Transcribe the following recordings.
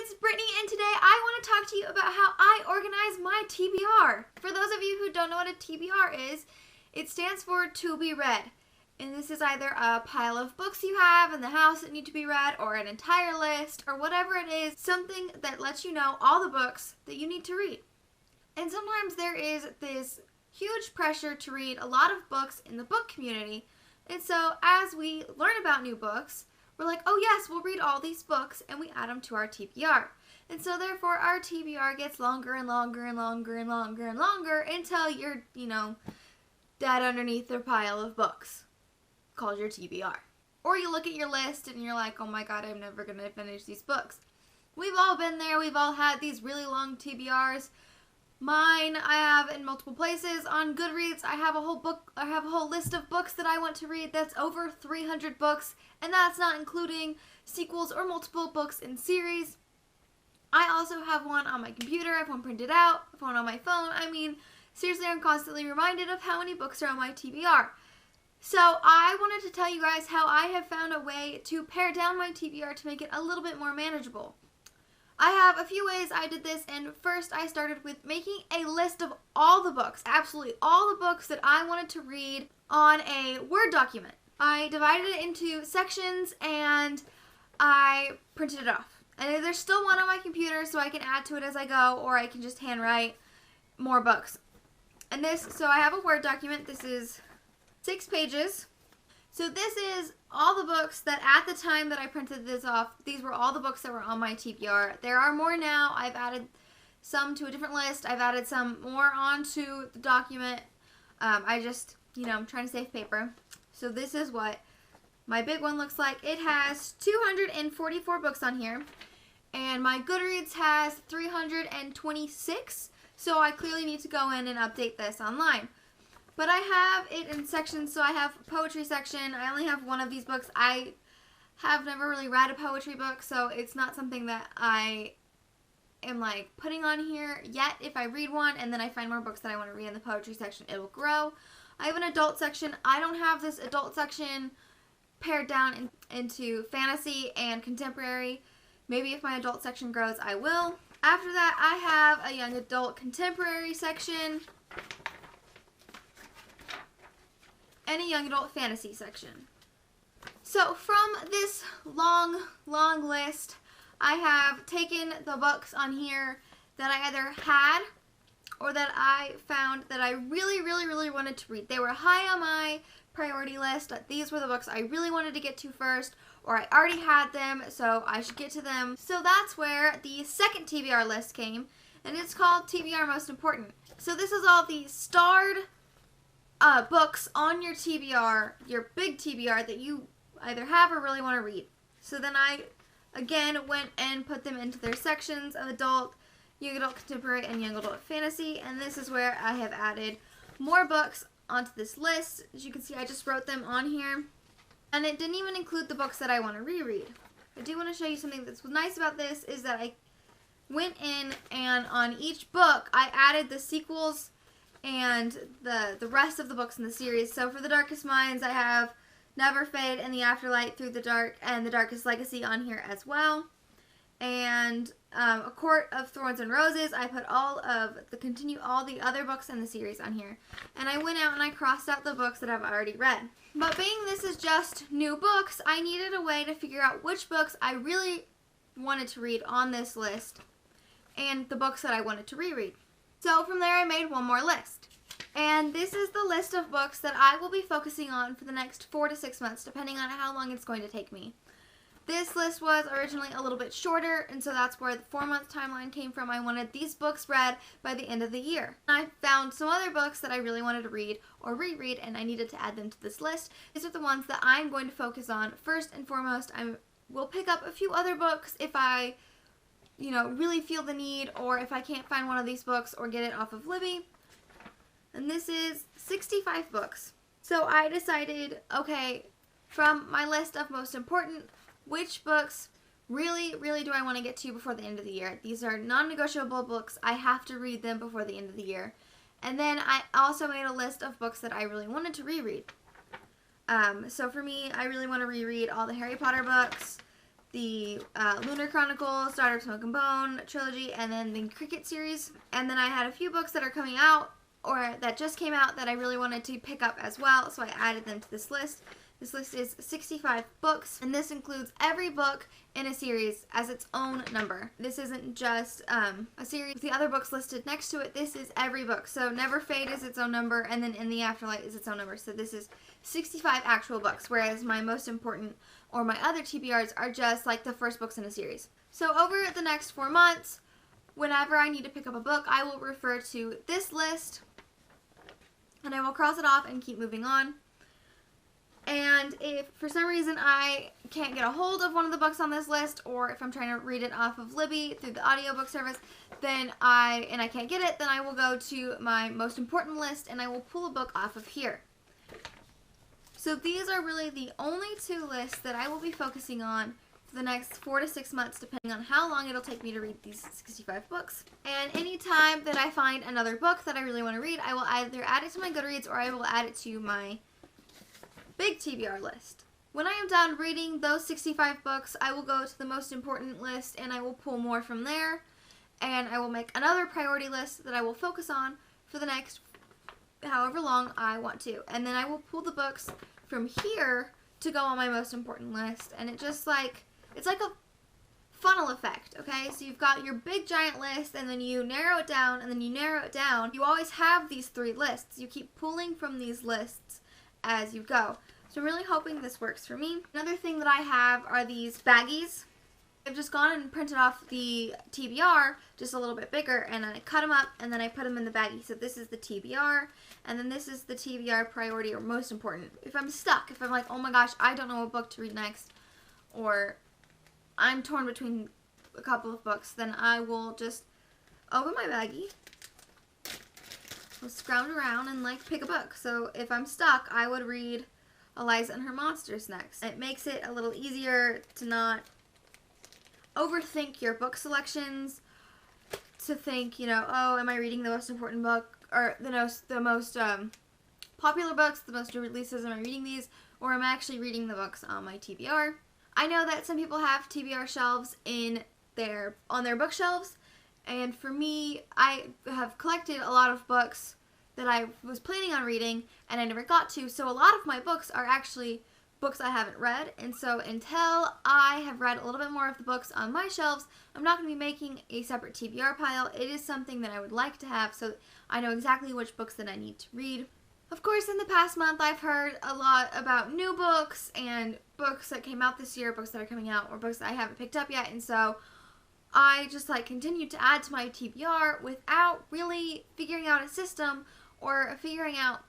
it's Brittany, and today I want to talk to you about how I organize my TBR. For those of you who don't know what a TBR is, it stands for to be read. And this is either a pile of books you have in the house that need to be read, or an entire list, or whatever it is, something that lets you know all the books that you need to read. And sometimes there is this huge pressure to read a lot of books in the book community. And so as we learn about new books, we're like, oh yes, we'll read all these books, and we add them to our TBR. And so therefore our TBR gets longer and longer and longer and longer and longer until you're, dead underneath a pile of books called your TBR. Or you look at your list and you're like, oh my god, I'm never going to finish these books. We've all been there. We've all had these really long TBRs. Mine, I have in multiple places. On Goodreads, I have a whole list of books that I want to read that's over 300 books, and that's not including sequels or multiple books in series. I also have one on my computer. I have one printed out, I have one on my phone. I mean, seriously, I'm constantly reminded of how many books are on my TBR. So I wanted to tell you guys how I have found a way to pare down my TBR to make it a little bit more manageable. I have a few ways I did this, and first I started with making a list of all the books, absolutely all the books that I wanted to read on a Word document. I divided it into sections and I printed it off. And there's still one on my computer, so I can add to it as I go, or I can just handwrite more books. And so I have a Word document. This is 6 pages. So this is all the books that at the time that I printed this off, these were all the books that were on my TBR. There are more now. I've added some to a different list. I've added some more onto the document. I just, I'm trying to save paper. So this is what my big one looks like. It has 244 books on here. And my Goodreads has 326. So I clearly need to go in and update this online. But I have it in sections, so I have a poetry section. I only have one of these books. I have never really read a poetry book, so it's not something that I am putting on here yet. If I read one and then I find more books that I want to read in the poetry section, it will grow. I have an adult section. I don't have this adult section pared down into fantasy and contemporary. Maybe if my adult section grows, I will. After that, I have a young adult contemporary section and a young adult fantasy section. So from this long list, I have taken the books on here that I either had or that I found that I really wanted to read. They were high on my priority list. These were the books I really wanted to get to first, or I already had them, so I should get to them. So that's where the second TBR list came, and it's called TBR Most Important. So this is all the starred books on your TBR, your big TBR that you either have or really want to read. So then I, again, went and put them into their sections of adult, young adult contemporary, and young adult fantasy. And this is where I have added more books onto this list. As you can see, I just wrote them on here. And it didn't even include the books that I want to reread. I do want to show you something that's nice about this is that I went in and on each book, I added the sequels and the rest of the books in the series. So for The Darkest Minds, I have Never Fade and The Afterlight, Through the Dark, and The Darkest Legacy on here as well. And A Court of Thorns and Roses, I put all the other books in the series on here. And I went out and I crossed out the books that I've already read. But being this is just new books, I needed a way to figure out which books I really wanted to read on this list and the books that I wanted to reread. So from there I made one more list. And this is the list of books that I will be focusing on for the next 4 to 6 months, depending on how long it's going to take me. This list was originally a little bit shorter, and so that's where the 4-month timeline came from. I wanted these books read by the end of the year. I found some other books that I really wanted to read or reread, and I needed to add them to this list. These are the ones that I'm going to focus on first and foremost. I will pick up a few other books if I really feel the need, or if I can't find one of these books or get it off of Libby. And this is 65 books. So I decided, okay, from my list of most important, which books really do I want to get to before the end of the year? These are non-negotiable books. I have to read them before the end of the year. And then I also made a list of books that I really wanted to reread. So for me, I really want to reread all the Harry Potter books, the Lunar Chronicles, Daughter of Smoke and Bone trilogy, and then the Cricket series. And then I had a few books that are coming out or that just came out that I really wanted to pick up as well, so I added them to this list. This list is 65 books, and this includes every book in a series as its own number. This isn't just a series with the other books listed next to it. This is every book. So Never Fade is its own number, and then In the Afterlight is its own number. So this is 65 actual books, whereas my most important or my other TBRs are just like the first books in a series. So over the next 4 months, whenever I need to pick up a book, I will refer to this list, and I will cross it off and keep moving on. And if for some reason I can't get a hold of one of the books on this list, or if I'm trying to read it off of Libby through the audiobook service, then I can't get it, then I will go to my most important list and I will pull a book off of here. So these are really the only 2 lists that I will be focusing on for the next 4 to 6 months, depending on how long it'll take me to read these 65 books. And anytime that I find another book that I really want to read, I will either add it to my Goodreads or I will add it to my big TBR list. When I am done reading those 65 books, I will go to the most important list and I will pull more from there, and I will make another priority list that I will focus on for the next however long I want to. And then I will pull the books from here to go on my most important list, and it's like a funnel effect, okay? So you've got your big giant list, and then you narrow it down, and then you narrow it down. You always have these 3 lists. You keep pulling from these lists as you go. So I'm really hoping this works for me. Another thing that I have are these baggies. I've just gone and printed off the TBR just a little bit bigger, and then I cut them up and then I put them in the baggie. So this is the TBR, and then this is the TBR priority or most important. If I'm stuck, if I'm like, oh my gosh, I don't know what book to read next, or I'm torn between a couple of books, then I will just open my baggie, I'll scrounge around and like pick a book. So if I'm stuck, I would read Eliza and Her Monsters next. It makes it a little easier to not overthink your book selections, to think, you know, oh, am I reading the most important book, or the most popular books, the most releases, am I reading these, or am I actually reading the books on my TBR? I know that some people have TBR shelves on their bookshelves, and for me, I have collected a lot of books that I was planning on reading and I never got to, so a lot of my books are actually books I haven't read, and so until I have read a little bit more of the books on my shelves, I'm not going to be making a separate TBR pile. It is something that I would like to have so I know exactly which books that I need to read. Of course, in the past month, I've heard a lot about new books and books that came out this year, books that are coming out, or books that I haven't picked up yet, and so I just continued to add to my TBR without really figuring out a system or figuring out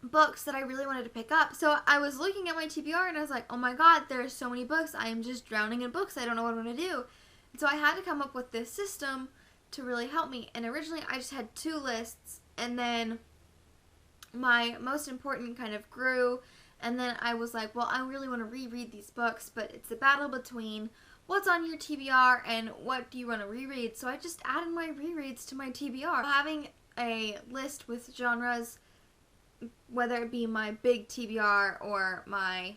books that I really wanted to pick up. So I was looking at my TBR and I was like, oh my god, there are so many books. I am just drowning in books. I don't know what I'm going to do. And so I had to come up with this system to really help me. And originally I just had 2 lists, and then my most important kind of grew, and then I was like, well, I really want to reread these books, but it's a battle between what's on your TBR and what do you want to reread. So I just added my rereads to my TBR. Having a list with genres, whether it be my big TBR or my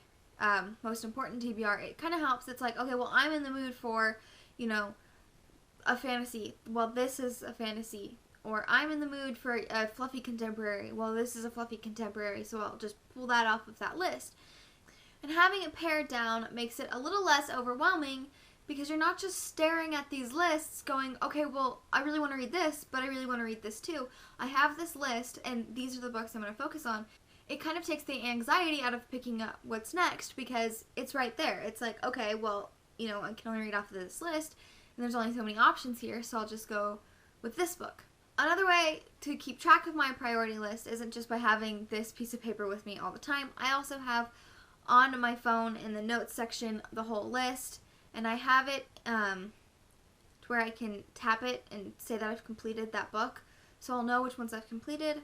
most important TBR, it kind of helps. It's like, okay, well, I'm in the mood for, you know, a fantasy. Well, this is a fantasy. Or I'm in the mood for a fluffy contemporary. Well, this is a fluffy contemporary, so I'll just pull that off of that list. And having it pared down makes it a little less overwhelming, because you're not just staring at these lists going, okay, well, I really want to read this, but I really want to read this too. I have this list, and these are the books I'm going to focus on. It kind of takes the anxiety out of picking up what's next, because it's right there. It's like, okay, well, you know, I can only read off of this list, and there's only so many options here, so I'll just go with this book. Another way to keep track of my priority list isn't just by having this piece of paper with me all the time. I also have on my phone in the notes section the whole list, and I have it to where I can tap it and say that I've completed that book, so I'll know which ones I've completed.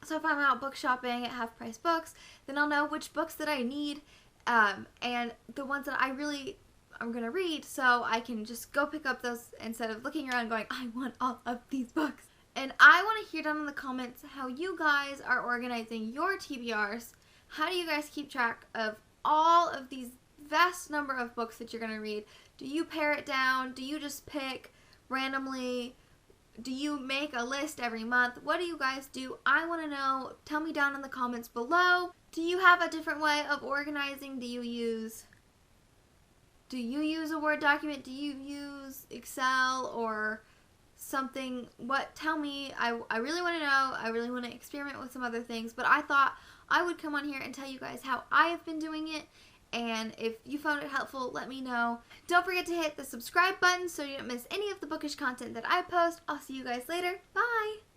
So if I'm out book shopping at Half Price Books, then I'll know which books that I need, and the ones that I'm going to read, so I can just go pick up those instead of looking around going, I want all of these books. And I want to hear down in the comments how you guys are organizing your TBRs. How do you guys keep track of all of these vast number of books that you're going to read. Do you pare it down? Do you just pick randomly? Do you make a list every month? What do you guys do? I want to know. Tell me down in the comments below. Do you have a different way of organizing? Do you use a Word document? Do you use Excel or something? Tell me. I really want to know. I really want to experiment with some other things, but I thought I would come on here and tell you guys how I have been doing it. And if you found it helpful, let me know. Don't forget to hit the subscribe button so you don't miss any of the bookish content that I post. I'll see you guys later. Bye!